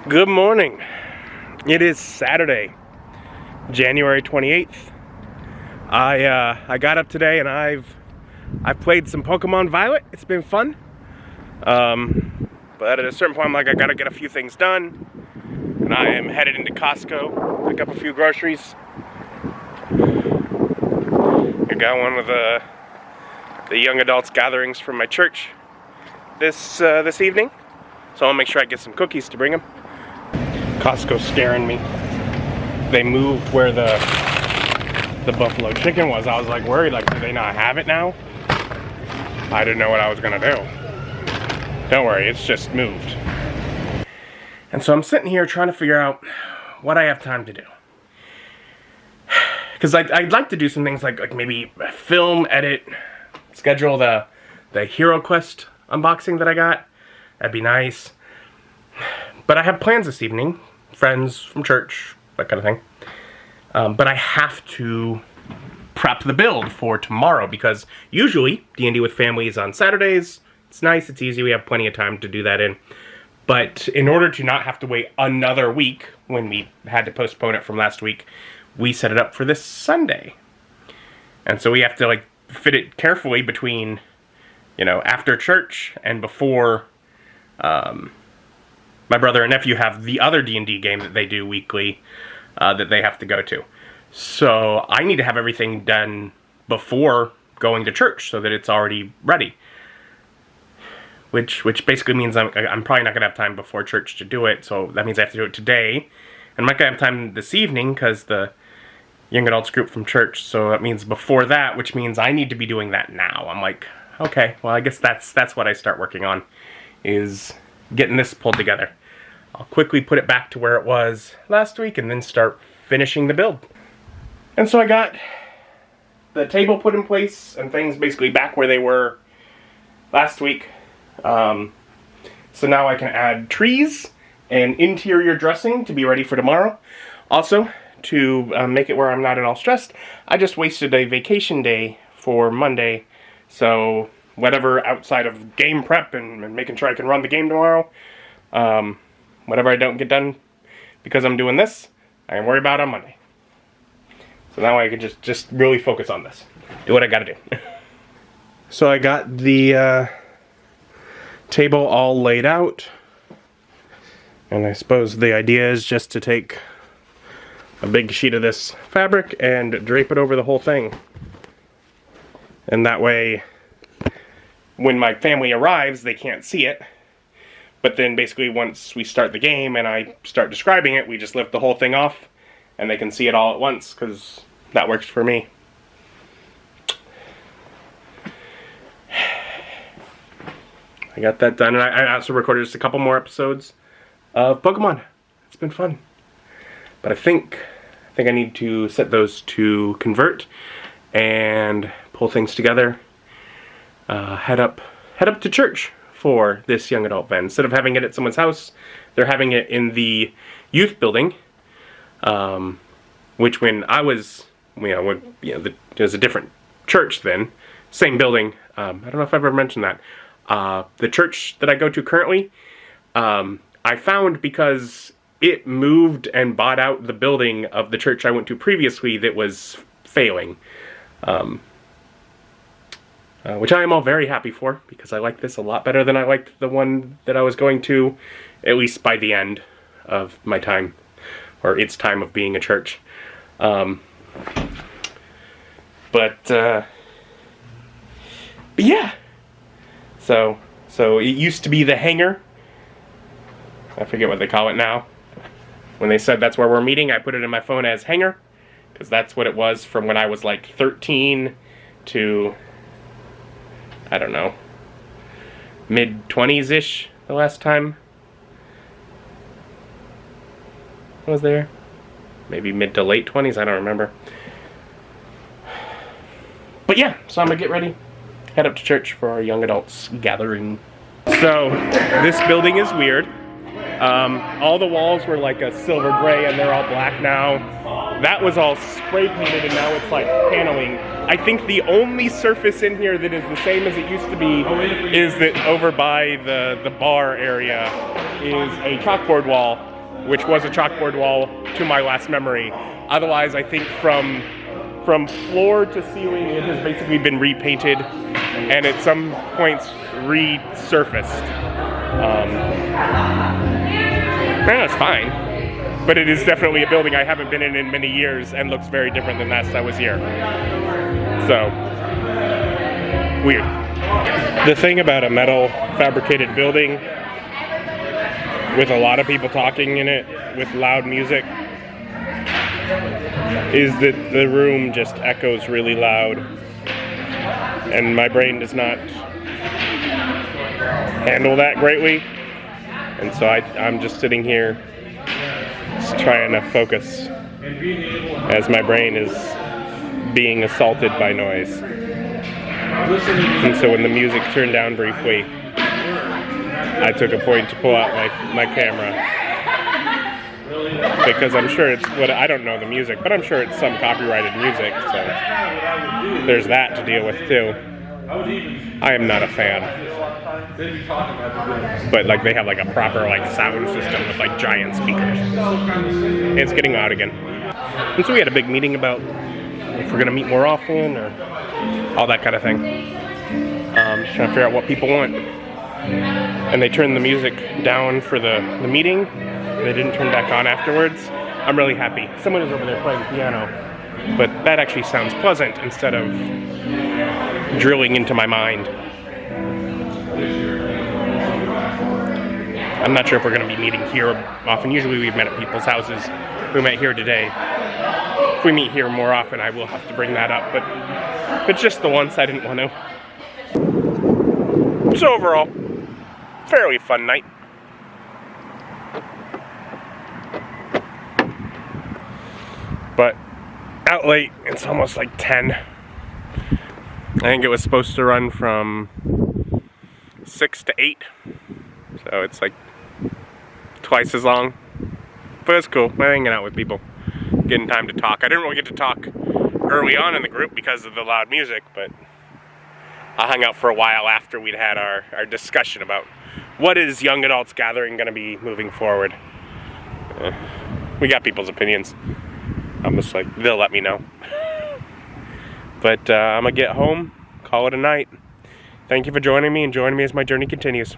Good morning. It is Saturday, January 28th. I got up today and I've played some Pokemon Violet. It's been fun. But at a certain point I'm like, I gotta get a few things done. And I am headed into Costco, pick up a few groceries. I got one of the young adults gatherings from my church this evening. So I'll make sure I get some cookies to bring them. Costco's scaring me. They moved where the buffalo chicken was. I was like worried, like, do they not have it now? I didn't know what I was gonna do. Don't worry, it's just moved. And so I'm sitting here trying to figure out what I have time to do. Because I'd like to do some things like maybe film, edit, schedule the Hero Quest unboxing that I got. That'd be nice. But I have plans this evening. Friends from church, that kind of thing. But I have to prep the build for tomorrow because usually D&D with family is on Saturdays. It's nice, it's easy, we have plenty of time to do that in. But in order to not have to wait another week when we had to postpone it from last week, we set it up for this Sunday. And so we have to fit it carefully between, after church and before my brother and nephew have the other D&D game that they do weekly that they have to go to. So I need to have everything done before going to church so that it's already ready. Which basically means I'm probably not going to have time before church to do it, so that means I have to do it today. And I'm not going to have time this evening because the young adults group from church, so that means before that, which means I need to be doing that now. I'm like, okay, well I guess that's what I start working on, is getting this pulled together. I'll quickly put it back to where it was last week and then start finishing the build. And so I got the table put in place and things basically back where they were last week. So now I can add trees and interior dressing to be ready for tomorrow. Also, to make it where I'm not at all stressed, I just wasted a vacation day for Monday. So whatever outside of game prep and making sure I can run the game tomorrow, whatever I don't get done because I'm doing this, I can worry about on Monday. So now I can just really focus on this. Do what I gotta do. So I got the table all laid out. And I suppose the idea is just to take a big sheet of this fabric and drape it over the whole thing. And that way, when my family arrives, they can't see it. But then basically once we start the game and I start describing it, we just lift the whole thing off and they can see it all at once, because that works for me. I got that done, and I also recorded just a couple more episodes of Pokemon. It's been fun. But I think I need to set those to convert and pull things together. Head up to church for this young adult event. Instead of having it at someone's house, they're having it in the youth building, which when I was, there's a different church then, same building. I don't know if I've ever mentioned that. The church that I go to currently, I found because it moved and bought out the building of the church I went to previously that was failing. Which I am all very happy for, because I like this a lot better than I liked the one that I was going to, at least by the end of my time, or its time of being a church. But yeah. So it used to be the Hangar. I forget what they call it now. When they said that's where we're meeting, I put it in my phone as Hangar, because that's what it was from when I was like 13 to, I don't know, mid-20s-ish the last time I was there. Maybe mid to late 20s, I don't remember. But yeah, so I'm gonna get ready, head up to church for our young adults gathering. So, this building is weird. All the walls were like a silver gray and they're all black now. That was all spray painted and now it's like paneling. I think the only surface in here that is the same as it used to be is that over by the bar area is a chalkboard wall which was a chalkboard wall to my last memory. Otherwise, I think from floor to ceiling, it has basically been repainted and at some points resurfaced. It's fine, but it is definitely a building I haven't been in many years and looks very different than last I was here. So, weird. The thing about a metal fabricated building with a lot of people talking in it with loud music is that the room just echoes really loud, and my brain does not handle that greatly, and so I'm just sitting here just trying to focus as my brain is being assaulted by noise. And so when the music turned down briefly, I took a point to pull out my camera, because I'm sure it's I don't know the music, but I'm sure it's some copyrighted music, so there's that to deal with too. I am not a fan, but like they have like a proper like sound system with like giant speakers. It's getting loud again. And so we had a big meeting about if we're gonna meet more often or all that kind of thing. Just trying to figure out what people want. And they turned the music down for the meeting. They didn't turn back on afterwards. I'm really happy. Someone is over there playing piano, but that actually sounds pleasant instead of drilling into my mind. I'm not sure if we're going to be meeting here often. Usually we've met at people's houses. We met here today. If we meet here more often, I will have to bring that up, but just the once I didn't want to. So overall, fairly fun night. But out late, it's almost like 10. I think it was supposed to run from 6 to 8. So it's like twice as long. But it's cool. We're hanging out with people. Getting time to talk. I didn't really get to talk early on in the group because of the loud music, but I hung out for a while after we'd had our discussion about what is Young Adults Gathering going to be moving forward. We got people's opinions. I'm just like, they'll let me know. But I'm going to get home, call it a night. Thank you for joining me, and join me as my journey continues.